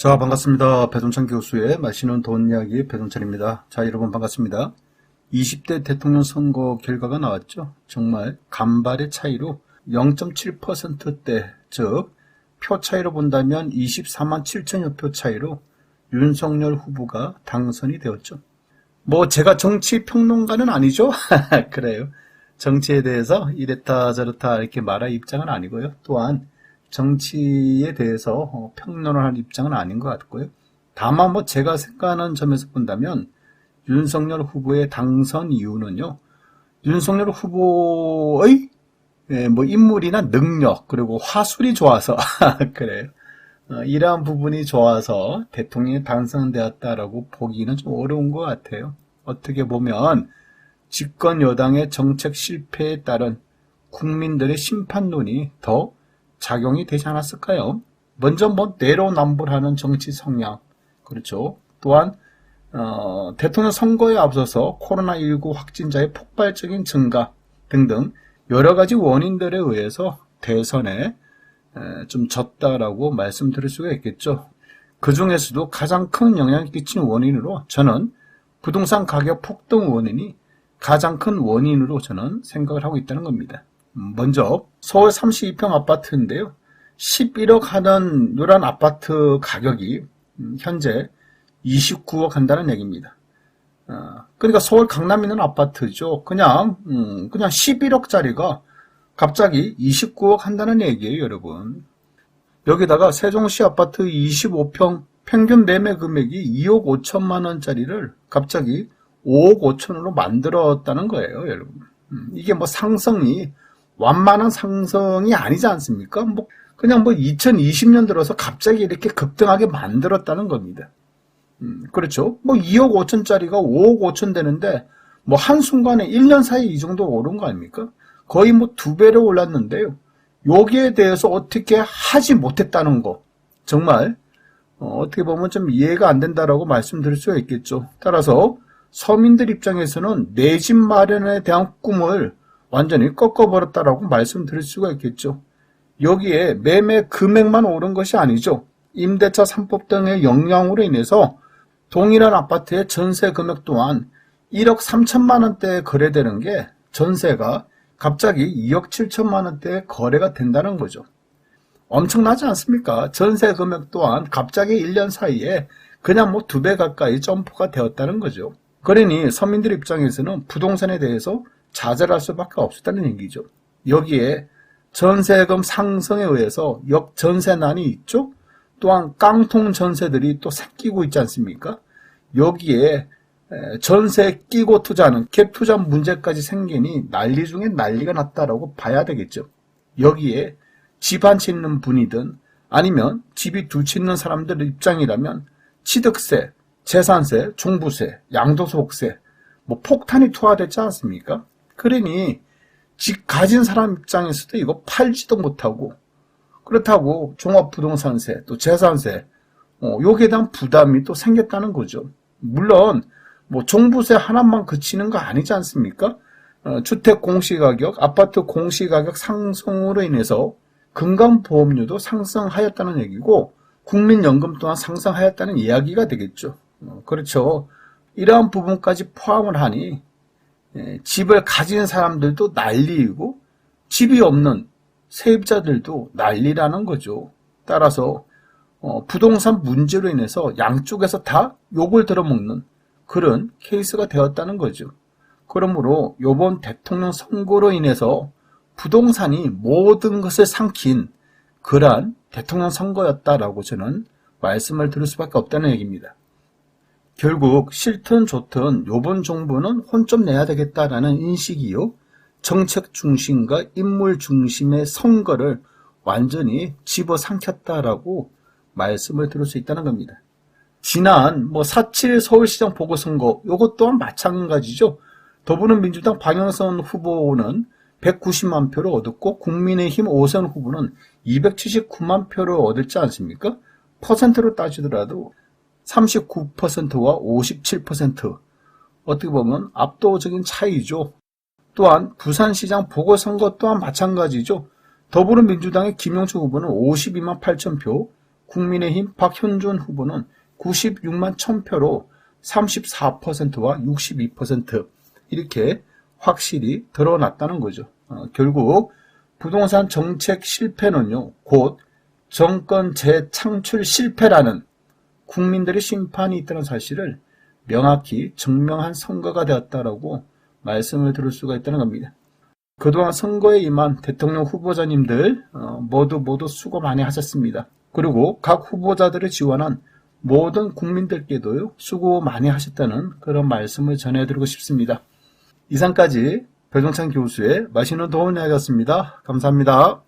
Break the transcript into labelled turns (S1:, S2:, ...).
S1: 자, 반갑습니다. 배동찬 교수의 맛있는 돈 이야기 배동찬입니다. 자, 여러분 반갑습니다. 20대 대통령 선거 결과가 나왔죠. 정말 간발의 차이로 0.7%대, 즉 표 차이로 본다면 24만 7천여 표 차이로 윤석열 후보가 당선이 되었죠. 뭐 제가 정치 평론가는 아니죠. 그래요. 정치에 대해서 이랬다 저랬다 이렇게 말할 입장은 아니고요. 또한 정치에 대해서 평론을 할 입장은 아닌 것 같고요. 다만 뭐 제가 생각하는 점에서 본다면 윤석열 후보의 당선 이유는요. 윤석열 후보의 뭐 인물이나 능력 그리고 화술이 좋아서 그래요. 이러한 부분이 좋아서 대통령이 당선되었다라고 보기는 좀 어려운 것 같아요. 어떻게 보면 집권 여당의 정책 실패에 따른 국민들의 심판론이 더 작용이 되지 않았을까요? 먼저 뭐 내로남불하는 정치 성향, 그렇죠. 또한 대통령 선거에 앞서서 코로나19 확진자의 폭발적인 증가 등등 여러 가지 원인들에 의해서 대선에 좀 졌다라고 말씀드릴 수가 있겠죠. 그 중에서도 가장 큰 영향을 끼친 원인으로 저는 부동산 가격 폭등 원인이 가장 큰 원인으로 저는 생각을 하고 있다는 겁니다. 먼저 서울 32평 아파트인데요. 11억 하는 이런 아파트 가격이 현재 29억 한다는 얘기입니다. 그러니까 서울 강남에 있는 아파트죠. 그냥 11억짜리가 갑자기 29억 한다는 얘기예요, 여러분. 여기다가 세종시 아파트 25평 평균 매매 금액이 2억 5천만 원짜리를 갑자기 5억 5천으로 만들었다는 거예요, 여러분. 이게 뭐 상승이 완만한 상승이 아니지 않습니까? 뭐 그냥 뭐 2020년 들어서 갑자기 이렇게 급등하게 만들었다는 겁니다. 그렇죠. 뭐 2억 5천짜리가 5억 5천 되는데 뭐 한순간에 1년 사이에 이 정도 오른 거 아닙니까? 거의 뭐 2배로 올랐는데요. 여기에 대해서 어떻게 하지 못했다는 거. 정말 어떻게 보면 좀 이해가 안 된다라고 말씀드릴 수가 있겠죠. 따라서 서민들 입장에서는 내 집 마련에 대한 꿈을 완전히 꺾어버렸다라고 말씀드릴 수가 있겠죠. 여기에 매매 금액만 오른 것이 아니죠. 임대차 3법 등의 영향으로 인해서 동일한 아파트의 전세 금액 또한 1억 3천만 원대에 거래되는 게 전세가 갑자기 2억 7천만 원대에 거래가 된다는 거죠. 엄청나지 않습니까? 전세 금액 또한 갑자기 1년 사이에 그냥 뭐 2배 가까이 점프가 되었다는 거죠. 그러니 서민들 입장에서는 부동산에 대해서 자제할 수밖에 없었다는 얘기죠. 여기에 전세금 상승에 의해서 역전세난이 있죠. 또한 깡통 전세들이 또 생기고 있지 않습니까? 여기에 전세 끼고 투자하는 갭 투자 문제까지 생기니 난리 중에 난리가 났다라고 봐야 되겠죠. 여기에 집 한 채 있는 분이든 아니면 집이 두 채 있는 사람들 입장이라면 취득세, 재산세, 종부세, 양도소득세 뭐 폭탄이 투하됐지 않습니까? 그러니 집 가진 사람 입장에서도 이거 팔지도 못하고 그렇다고 종합부동산세 또 재산세 여기에 대한 부담이 또 생겼다는 거죠. 물론 뭐 종부세 하나만 그치는 거 아니지 않습니까? 주택 공시가격, 아파트 공시가격 상승으로 인해서 건강보험료도 상승하였다는 얘기고 국민연금 또한 상승하였다는 이야기가 되겠죠. 그렇죠. 이러한 부분까지 포함을 하니 집을 가진 사람들도 난리이고 집이 없는 세입자들도 난리라는 거죠. 따라서 부동산 문제로 인해서 양쪽에서 다 욕을 들어먹는 그런 케이스가 되었다는 거죠. 그러므로 이번 대통령 선거로 인해서 부동산이 모든 것을 삼킨 그러한 대통령 선거였다라고 저는 말씀을 드릴 수밖에 없다는 얘기입니다. 결국 싫든 좋든 이번 정부는 혼 좀 내야 되겠다라는 인식이요. 정책 중심과 인물 중심의 선거를 완전히 집어삼켰다라고 말씀을 드릴 수 있다는 겁니다. 지난 4.7 서울시장 보궐선거 이것 또한 마찬가지죠. 더불어민주당 박영선 후보는 190만 표를 얻었고 국민의힘 오세훈 후보는 279만 표를 얻었지 않습니까? 퍼센트로 따지더라도 39%와 57% 어떻게 보면 압도적인 차이죠. 또한 부산시장 보궐선거 또한 마찬가지죠. 더불어민주당의 김영철 후보는 52만 8천 표, 국민의힘 박현준 후보는 96만 1000표로 34%와 62% 이렇게 확실히 드러났다는 거죠. 결국 부동산 정책 실패는요, 곧 정권 재창출 실패라는 국민들의 심판이 있다는 사실을 명확히 증명한 선거가 되었다라고 말씀을 드릴 수가 있다는 겁니다. 그동안 선거에 임한 대통령 후보자님들 모두 수고 많이 하셨습니다. 그리고 각 후보자들을 지원한 모든 국민들께도요, 수고 많이 하셨다는 그런 말씀을 전해드리고 싶습니다. 이상까지 배종찬 교수의 맛있는 도움 이야기였습니다. 감사합니다.